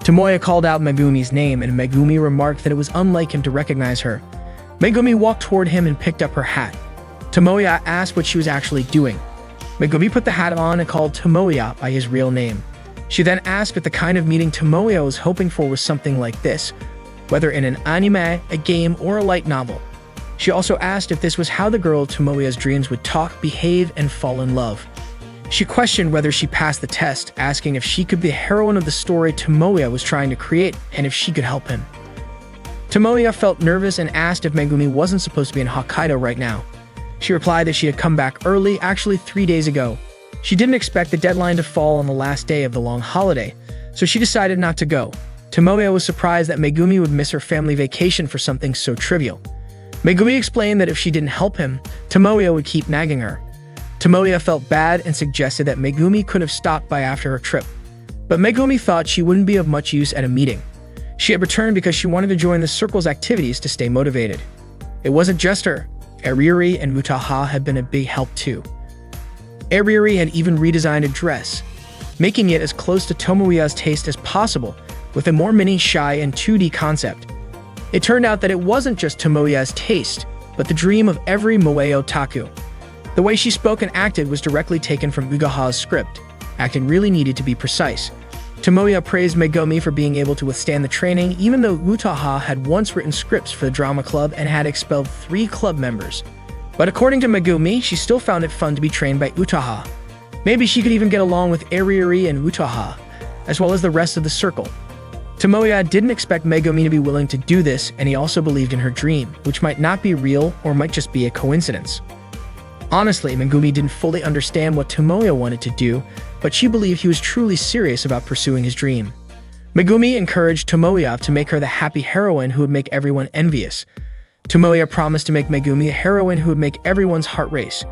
Tomoya called out Megumi's name, and Megumi remarked that it was unlike him to recognize her. Megumi walked toward him and picked up her hat. Tomoya asked what she was actually doing. Megumi put the hat on and called Tomoya by his real name. She then asked if the kind of meeting Tomoya was hoping for was something like this, whether in an anime, a game, or a light novel. She also asked if this was how the girl Tomoya's dreams would talk, behave, and fall in love. She questioned whether she passed the test, asking if she could be the heroine of the story Tomoya was trying to create and if she could help him. Tomoya felt nervous and asked if Megumi wasn't supposed to be in Hokkaido right now. She replied that she had come back early, actually 3 days ago. She didn't expect the deadline to fall on the last day of the long holiday, so she decided not to go. Tomoya was surprised that Megumi would miss her family vacation for something so trivial. Megumi explained that if she didn't help him, Tomoya would keep nagging her. Tomoya felt bad and suggested that Megumi could have stopped by after her trip. But Megumi thought she wouldn't be of much use at a meeting. She had returned because she wanted to join the circle's activities to stay motivated. It wasn't just her. Ariuri and Utaha had been a big help too. Ariuri had even redesigned a dress, making it as close to Tomoya's taste as possible, with a more mini, shy, and 2D concept. It turned out that it wasn't just Tomoya's taste, but the dream of every moe otaku. The way she spoke and acted was directly taken from Ugaha's script. Acting really needed to be precise. Tomoya praised Megumi for being able to withstand the training, even though Utaha had once written scripts for the drama club and had expelled 3 club members. But according to Megumi, she still found it fun to be trained by Utaha. Maybe she could even get along with Ariuri and Utaha, as well as the rest of the circle. Tomoya didn't expect Megumi to be willing to do this, and he also believed in her dream, which might not be real or might just be a coincidence. Honestly, Megumi didn't fully understand what Tomoya wanted to do, but she believed he was truly serious about pursuing his dream. Megumi encouraged Tomoya to make her the happy heroine who would make everyone envious. Tomoya promised to make Megumi a heroine who would make everyone's heart race.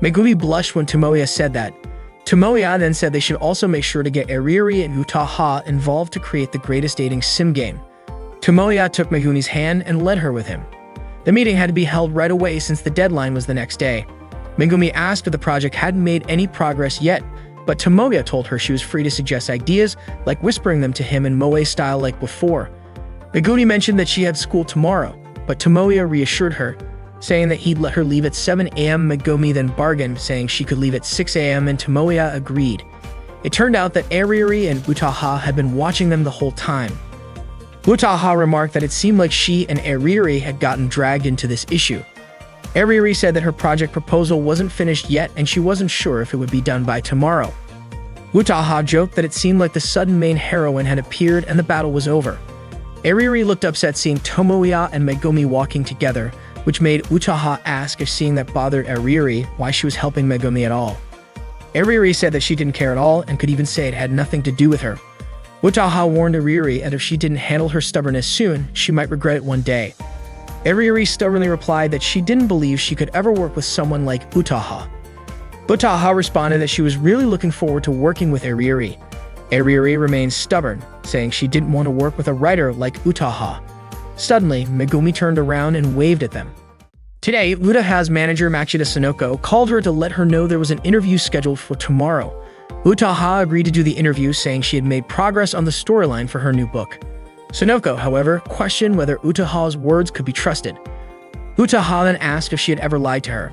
Megumi blushed when Tomoya said that. Tomoya then said they should also make sure to get Ariuri and Utaha involved to create the greatest dating sim game. Tomoya took Megumi's hand and led her with him. The meeting had to be held right away since the deadline was the next day. Megumi asked if the project hadn't made any progress yet, but Tomoya told her she was free to suggest ideas, like whispering them to him in moe style like before. Megumi mentioned that she had school tomorrow, but Tomoya reassured her, saying that he'd let her leave at 7 a.m. Megumi then bargained, saying she could leave at 6 a.m. and Tomoya agreed. It turned out that Ariuri and Utaha had been watching them the whole time. Utaha remarked that it seemed like she and Ariuri had gotten dragged into this issue. Ariuri said that her project proposal wasn't finished yet and she wasn't sure if it would be done by tomorrow. Utaha joked that it seemed like the sudden main heroine had appeared and the battle was over. Ariuri looked upset seeing Tomoya and Megumi walking together, which made Utaha ask if seeing that bothered Ariuri why she was helping Megumi at all. Ariuri said that she didn't care at all and could even say it had nothing to do with her. Utaha warned Ariuri that if she didn't handle her stubbornness soon, she might regret it one day. Ariuri stubbornly replied that she didn't believe she could ever work with someone like Utaha. Utaha responded that she was really looking forward to working with Ariuri. Ariuri remained stubborn, saying she didn't want to work with a writer like Utaha. Suddenly, Megumi turned around and waved at them. Today, Utaha's manager Machida Sonoko called her to let her know there was an interview scheduled for tomorrow. Utaha agreed to do the interview, saying she had made progress on the storyline for her new book. Sonoko, however, questioned whether Utaha's words could be trusted. Utaha then asked if she had ever lied to her.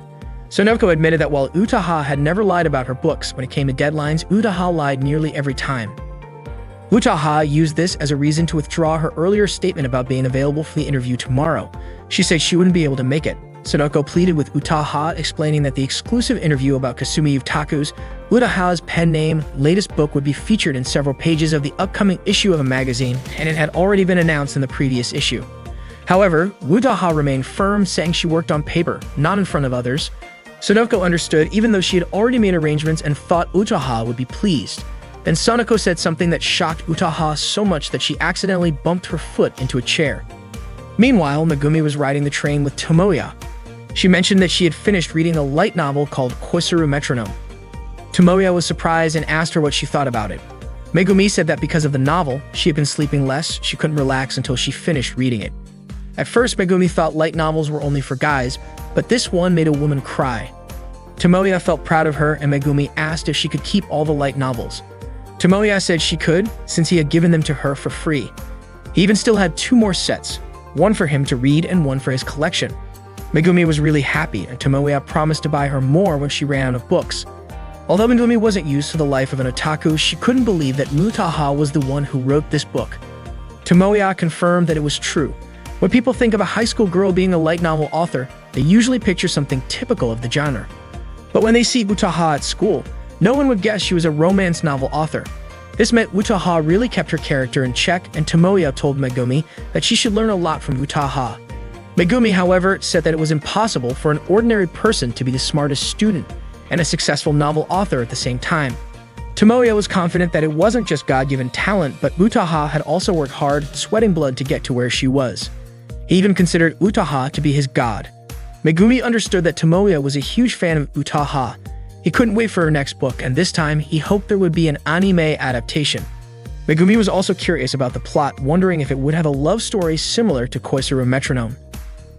Sonoko admitted that while Utaha had never lied about her books, when it came to deadlines, Utaha lied nearly every time. Utaha used this as a reason to withdraw her earlier statement about being available for the interview tomorrow. She said she wouldn't be able to make it, Sonoko pleaded with Utaha, explaining that the exclusive interview about Kasumi Utaku's, Utaha's pen name, latest book would be featured in several pages of the upcoming issue of a magazine, and it had already been announced in the previous issue. However, Utaha remained firm, saying she worked on paper, not in front of others. Sonoko understood, even though she had already made arrangements and thought Utaha would be pleased. Then Sonoko said something that shocked Utaha so much that she accidentally bumped her foot into a chair. Meanwhile, Megumi was riding the train with Tomoya. She mentioned that she had finished reading a light novel called Koisaru Metronome. Tomoya was surprised and asked her what she thought about it. Megumi said that because of the novel, she had been sleeping less, she couldn't relax until she finished reading it. At first, Megumi thought light novels were only for guys, but this one made a woman cry. Tomoya felt proud of her, and Megumi asked if she could keep all the light novels. Tomoya said she could, since he had given them to her for free. He even still had 2 more sets, one for him to read and one for his collection. Megumi was really happy, and Tomoya promised to buy her more when she ran out of books. Although Megumi wasn't used to the life of an otaku, she couldn't believe that Utaha was the one who wrote this book. Tomoya confirmed that it was true. When people think of a high school girl being a light novel author, they usually picture something typical of the genre. But when they see Utaha at school, no one would guess she was a romance novel author. This meant Utaha really kept her character in check, and Tomoya told Megumi that she should learn a lot from Utaha. Megumi, however, said that it was impossible for an ordinary person to be the smartest student and a successful novel author at the same time. Tomoya was confident that it wasn't just God-given talent, but Utaha had also worked hard, sweating blood to get to where she was. He even considered Utaha to be his god. Megumi understood that Tomoya was a huge fan of Utaha. He couldn't wait for her next book, and this time, he hoped there would be an anime adaptation. Megumi was also curious about the plot, wondering if it would have a love story similar to Koisaru Metronome.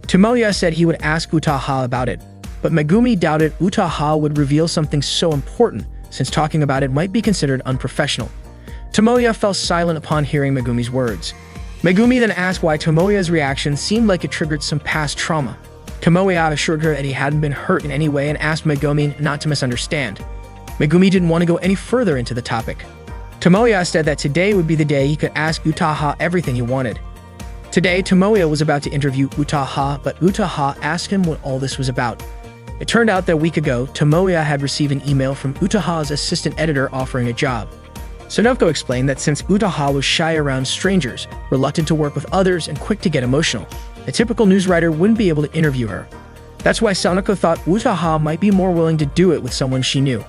Tomoya said he would ask Utaha about it, but Megumi doubted Utaha would reveal something so important, since talking about it might be considered unprofessional. Tomoya fell silent upon hearing Megumi's words. Megumi then asked why Tomoya's reaction seemed like it triggered some past trauma. Tomoya assured her that he hadn't been hurt in any way and asked Megumi not to misunderstand. Megumi didn't want to go any further into the topic. Tomoya said that today would be the day he could ask Utaha everything he wanted. Today, Tomoya was about to interview Utaha, but Utaha asked him what all this was about. It turned out that a week ago, Tomoya had received an email from Utaha's assistant editor offering a job. Sonoko explained that since Utaha was shy around strangers, reluctant to work with others, and quick to get emotional, a typical news writer wouldn't be able to interview her. That's why Sonoko thought Utaha might be more willing to do it with someone she knew.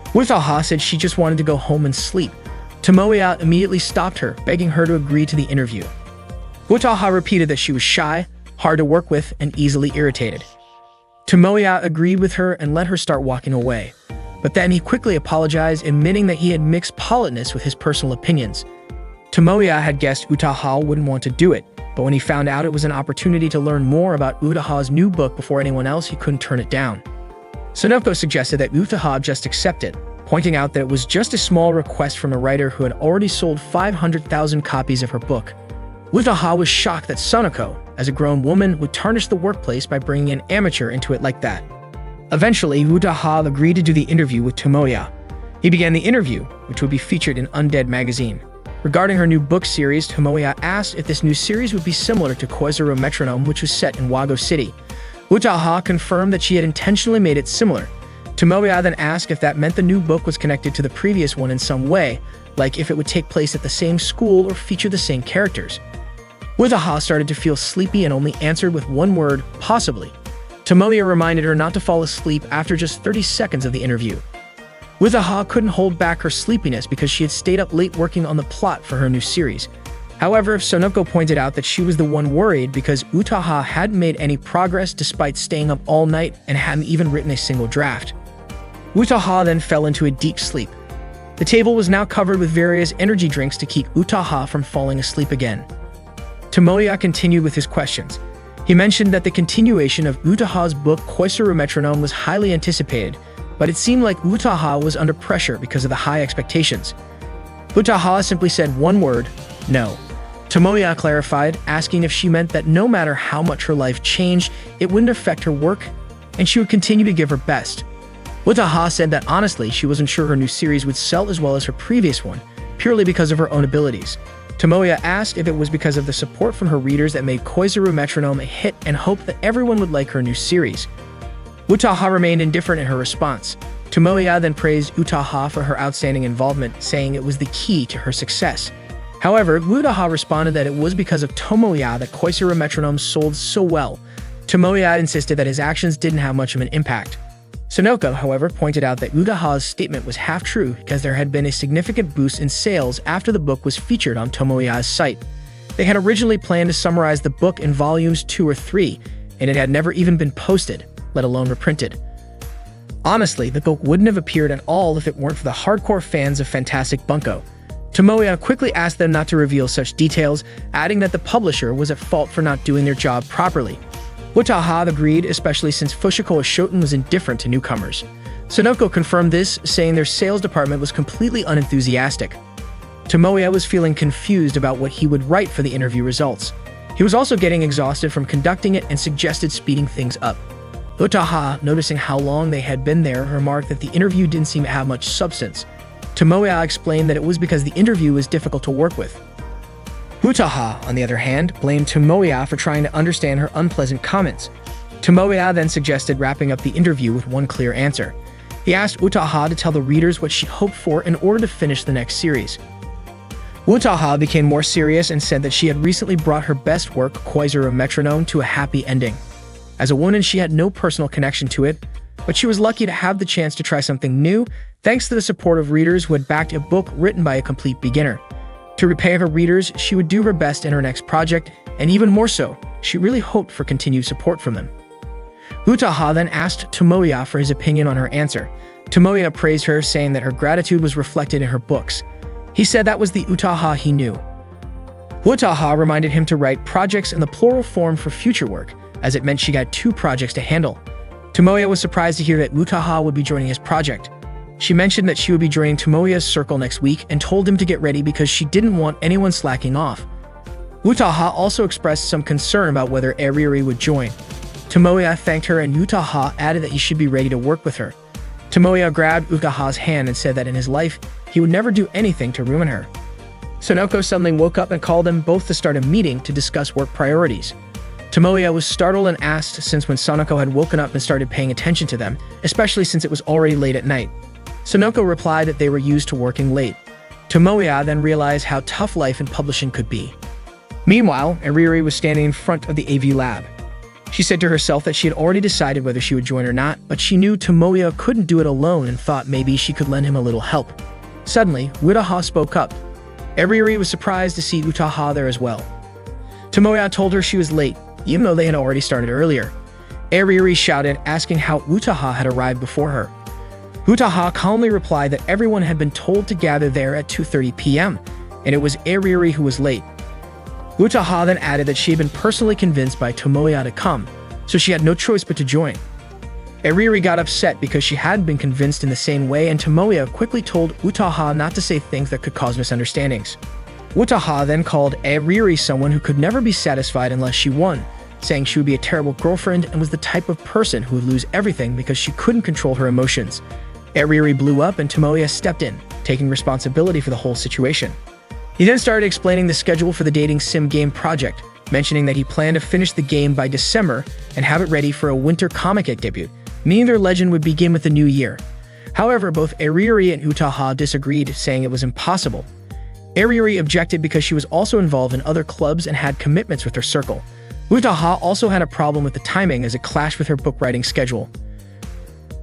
Utaha said she just wanted to go home and sleep. Tomoya immediately stopped her, begging her to agree to the interview. Utaha repeated that she was shy, hard to work with, and easily irritated. Tomoya agreed with her and let her start walking away. But then he quickly apologized, admitting that he had mixed politeness with his personal opinions. Tomoya had guessed Utaha wouldn't want to do it, but when he found out it was an opportunity to learn more about Utaha's new book before anyone else, he couldn't turn it down. Sonoko suggested that Utaha just accept it, pointing out that it was just a small request from a writer who had already sold 500,000 copies of her book. Utaha was shocked that Sonoko, as a grown woman, would tarnish the workplace by bringing an amateur into it like that. Eventually, Utaha agreed to do the interview with Tomoya. He began the interview, which would be featured in Undead magazine. Regarding her new book series, Tomoya asked if this new series would be similar to Koisaru Metronome, which was set in Wago City. Utaha confirmed that she had intentionally made it similar. Tomoya then asked if that meant the new book was connected to the previous one in some way, like if it would take place at the same school or feature the same characters. Utaha started to feel sleepy and only answered with one word, possibly. Tomoya reminded her not to fall asleep after just 30 seconds of the interview. Utaha couldn't hold back her sleepiness because she had stayed up late working on the plot for her new series. However, Sonoko pointed out that she was the one worried because Utaha hadn't made any progress despite staying up all night and hadn't even written a single draft. Utaha then fell into a deep sleep. The table was now covered with various energy drinks to keep Utaha from falling asleep again. Tomoya continued with his questions. He mentioned that the continuation of Utaha's book Koisaru Metronome was highly anticipated, but it seemed like Utaha was under pressure because of the high expectations. Utaha simply said one word, no. Tomoya clarified, asking if she meant that no matter how much her life changed, it wouldn't affect her work, and she would continue to give her best. Utaha said that honestly, she wasn't sure her new series would sell as well as her previous one, purely because of her own abilities. Tomoya asked if it was because of the support from her readers that made Koizuru Metronome a hit and hoped that everyone would like her new series. Utaha remained indifferent in her response. Tomoya then praised Utaha for her outstanding involvement, saying it was the key to her success. However, Utaha responded that it was because of Tomoya that Koizuru Metronome sold so well. Tomoya insisted that his actions didn't have much of an impact. Sonoko, however, pointed out that Utaha's statement was half true because there had been a significant boost in sales after the book was featured on Tomoya's site. They had originally planned to summarize the book in volumes 2 or 3, and it had never even been posted, let alone reprinted. Honestly, the book wouldn't have appeared at all if it weren't for the hardcore fans of Fantastic Bunko. Tomoya quickly asked them not to reveal such details, adding that the publisher was at fault for not doing their job properly. Utaha agreed, especially since Fushikoa Shoten was indifferent to newcomers. Sonoko confirmed this, saying their sales department was completely unenthusiastic. Tomoya was feeling confused about what he would write for the interview results. He was also getting exhausted from conducting it and suggested speeding things up. Utaha, noticing how long they had been there, remarked that the interview didn't seem to have much substance. Tomoya explained that it was because the interview was difficult to work with. Utaha, on the other hand, blamed Tomoya for trying to understand her unpleasant comments. Tomoya then suggested wrapping up the interview with one clear answer. He asked Utaha to tell the readers what she hoped for in order to finish the next series. Utaha became more serious and said that she had recently brought her best work, Koizuru Metronome, to a happy ending. As a woman, she had no personal connection to it, but she was lucky to have the chance to try something new, thanks to the support of readers who had backed a book written by a complete beginner. To repay her readers, she would do her best in her next project, and even more so, she really hoped for continued support from them. Utaha then asked Tomoya for his opinion on her answer. Tomoya praised her, saying that her gratitude was reflected in her books. He said that was the Utaha he knew. Utaha reminded him to write projects in the plural form for future work, as it meant she got 2 projects to handle. Tomoya was surprised to hear that Utaha would be joining his project. She mentioned that she would be joining Tomoya's circle next week and told him to get ready because she didn't want anyone slacking off. Utaha also expressed some concern about whether Eriri would join. Tomoya thanked her and Utaha added that he should be ready to work with her. Tomoya grabbed Utaha's hand and said that in his life, he would never do anything to ruin her. Sonoko suddenly woke up and called them both to start a meeting to discuss work priorities. Tomoya was startled and asked since when Sonoko had woken up and started paying attention to them, especially since it was already late at night. Sonoko replied that they were used to working late. Tomoya then realized how tough life in publishing could be. Meanwhile, Eriri was standing in front of the AV lab. She said to herself that she had already decided whether she would join or not, but she knew Tomoya couldn't do it alone and thought maybe she could lend him a little help. Suddenly, Utaha spoke up. Eriri was surprised to see Utaha there as well. Tomoya told her she was late, even though they had already started earlier. Eriri shouted, asking how Utaha had arrived before her. Utaha calmly replied that everyone had been told to gather there at 2:30 p.m., and it was Eriri who was late. Utaha then added that she had been personally convinced by Tomoya to come, so she had no choice but to join. Eriri got upset because she hadn't been convinced in the same way, and Tomoya quickly told Utaha not to say things that could cause misunderstandings. Utaha then called Eriri someone who could never be satisfied unless she won, saying she would be a terrible girlfriend and was the type of person who would lose everything because she couldn't control her emotions. Eriri blew up and Tomoya stepped in, taking responsibility for the whole situation. He then started explaining the schedule for the dating sim game project, mentioning that he planned to finish the game by December and have it ready for a winter comic book debut, meaning their legend would begin with the new year. However, both Eriri and Utaha disagreed, saying it was impossible. Eriri objected because she was also involved in other clubs and had commitments with her circle. Utaha also had a problem with the timing as it clashed with her book writing schedule.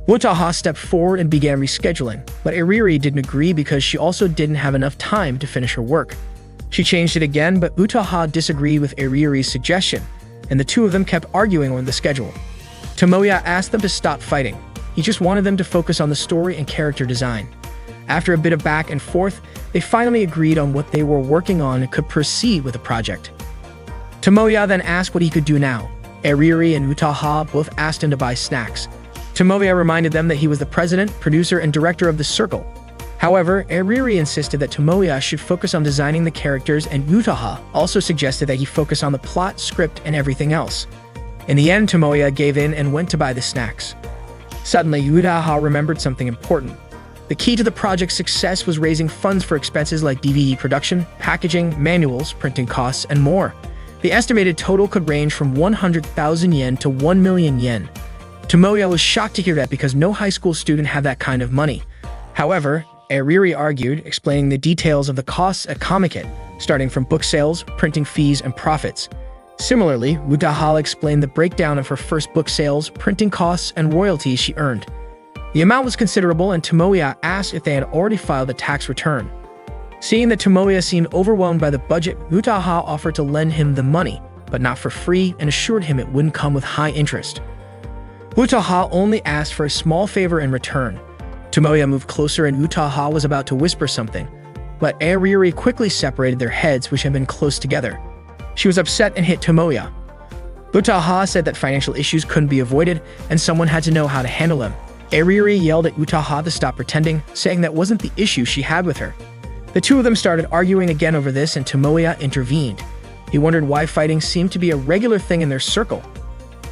Utaha stepped forward and began rescheduling, but Eriri didn't agree because she also didn't have enough time to finish her work. She changed it again, but Utaha disagreed with Eriri's suggestion, and the two of them kept arguing on the schedule. Tomoya asked them to stop fighting. He just wanted them to focus on the story and character design. After a bit of back and forth, they finally agreed on what they were working on and could proceed with the project. Tomoya then asked what he could do now. Eriri and Utaha both asked him to buy snacks. Tomoya reminded them that he was the president, producer, and director of the circle. However, Eriri insisted that Tomoya should focus on designing the characters, and Utaha also suggested that he focus on the plot, script, and everything else. In the end, Tomoya gave in and went to buy the snacks. Suddenly, Utaha remembered something important. The key to the project's success was raising funds for expenses like DVD production, packaging, manuals, printing costs, and more. The estimated total could range from 100,000 yen to 1 million yen. Tomoya was shocked to hear that because no high school student had that kind of money. However, Ariri argued, explaining the details of the costs at Comiket, starting from book sales, printing fees, and profits. Similarly, Mutaha explained the breakdown of her first book sales, printing costs, and royalties she earned. The amount was considerable, and Tomoya asked if they had already filed a tax return. Seeing that Tomoya seemed overwhelmed by the budget, Mutaha offered to lend him the money, but not for free, and assured him it wouldn't come with high interest. Mutaha only asked for a small favor in return. Tomoya moved closer and Mutaha was about to whisper something, but Ariri quickly separated their heads, which had been close together. She was upset and hit Tomoya. Mutaha said that financial issues couldn't be avoided, and someone had to know how to handle them. Ariri yelled at Mutaha to stop pretending, saying that wasn't the issue she had with her. The two of them started arguing again over this, and Tomoya intervened. He wondered why fighting seemed to be a regular thing in their circle.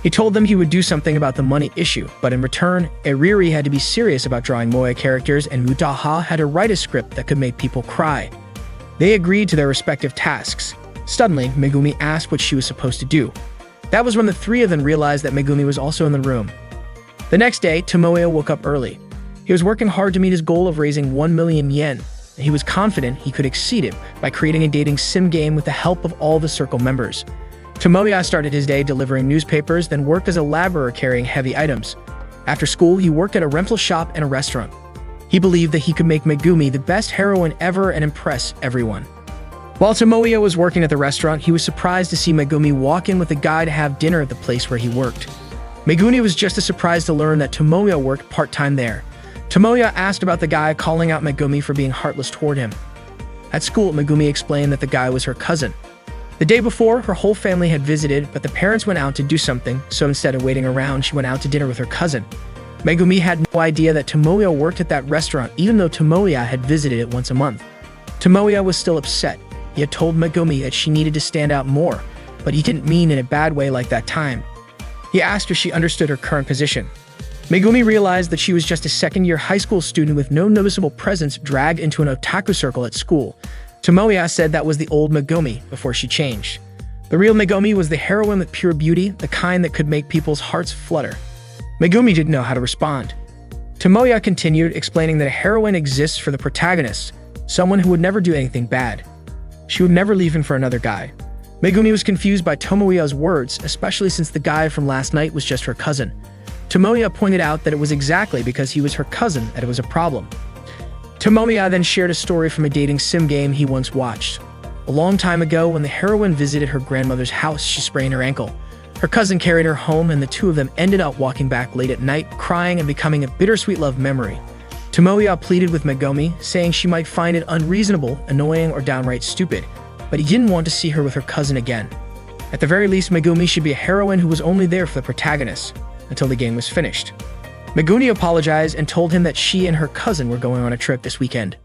He told them he would do something about the money issue, but in return, Ariri had to be serious about drawing moe characters, and Mutaha had to write a script that could make people cry. They agreed to their respective tasks. Suddenly, Megumi asked what she was supposed to do. That was when the three of them realized that Megumi was also in the room. The next day, Tomoya woke up early. He was working hard to meet his goal of raising 1 million yen, and he was confident he could exceed it by creating a dating sim game with the help of all the circle members. Tomoya started his day delivering newspapers, then worked as a laborer carrying heavy items. After school, he worked at a rental shop and a restaurant. He believed that he could make Megumi the best heroine ever and impress everyone. While Tomoya was working at the restaurant, he was surprised to see Megumi walk in with a guy to have dinner at the place where he worked. Megumi was just as surprised to learn that Tomoya worked part-time there. Tomoya asked about the guy, calling out Megumi for being heartless toward him. At school, Megumi explained that the guy was her cousin. The day before, her whole family had visited, but the parents went out to do something, so instead of waiting around, she went out to dinner with her cousin. Megumi had no idea that Tomoya worked at that restaurant, even though Tomoya had visited it once a month. Tomoya was still upset. He had told Megumi that she needed to stand out more, but he didn't mean in a bad way like that time. He asked if she understood her current position. Megumi realized that she was just a second-year high school student with no noticeable presence dragged into an otaku circle at school. Tomoya said that was the old Megumi before she changed. The real Megumi was the heroine with pure beauty, the kind that could make people's hearts flutter. Megumi didn't know how to respond. Tomoya continued, explaining that a heroine exists for the protagonist, someone who would never do anything bad. She would never leave him for another guy. Megumi was confused by Tomoya's words, especially since the guy from last night was just her cousin. Tomoya pointed out that it was exactly because he was her cousin that it was a problem. Tomoya then shared a story from a dating sim game he once watched. A long time ago, when the heroine visited her grandmother's house, she sprained her ankle. Her cousin carried her home, and the two of them ended up walking back late at night, crying and becoming a bittersweet love memory. Tomoya pleaded with Megumi, saying she might find it unreasonable, annoying, or downright stupid, but he didn't want to see her with her cousin again. At the very least, Megumi should be a heroine who was only there for the protagonist, until the game was finished. Megumi apologized and told him that she and her cousin were going on a trip this weekend.